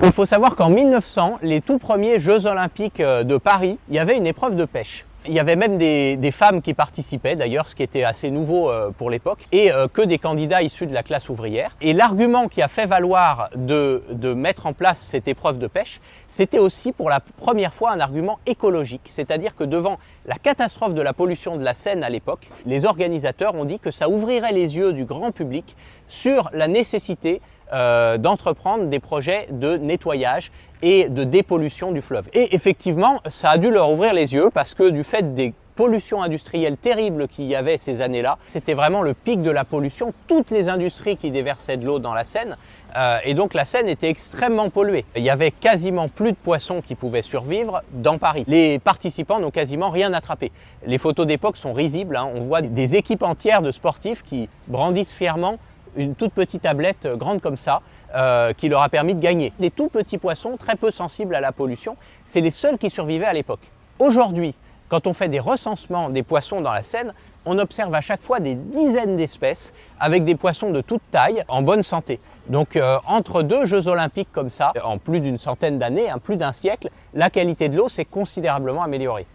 Il faut savoir qu'en 1900, les tout premiers Jeux Olympiques de Paris, il y avait une épreuve de pêche. Il y avait même des femmes qui participaient d'ailleurs, ce qui était assez nouveau pour l'époque, et que des candidats issus de la classe ouvrière. Et l'argument qui a fait valoir de mettre en place cette épreuve de pêche, c'était aussi pour la première fois un argument écologique. C'est-à-dire que devant la catastrophe de la pollution de la Seine à l'époque, les organisateurs ont dit que ça ouvrirait les yeux du grand public sur la nécessité d'entreprendre des projets de nettoyage et de dépollution du fleuve. Et effectivement, ça a dû leur ouvrir les yeux parce que du fait des pollutions industrielles terribles qu'il y avait ces années-là, c'était vraiment le pic de la pollution. Toutes les industries qui déversaient de l'eau dans la Seine, et donc la Seine était extrêmement polluée. Il y avait quasiment plus de poissons qui pouvaient survivre dans Paris. Les participants n'ont quasiment rien attrapé. Les photos d'époque sont risibles, hein. On voit des équipes entières de sportifs qui brandissent fièrement une toute petite tablette grande comme ça qui leur a permis de gagner. Des tout petits poissons très peu sensibles à la pollution, c'est les seuls qui survivaient à l'époque. Aujourd'hui, quand on fait des recensements des poissons dans la Seine, on observe à chaque fois des dizaines d'espèces avec des poissons de toute taille en bonne santé. Donc entre deux Jeux Olympiques comme ça, en plus d'une centaine d'années, plus d'un siècle, la qualité de l'eau s'est considérablement améliorée.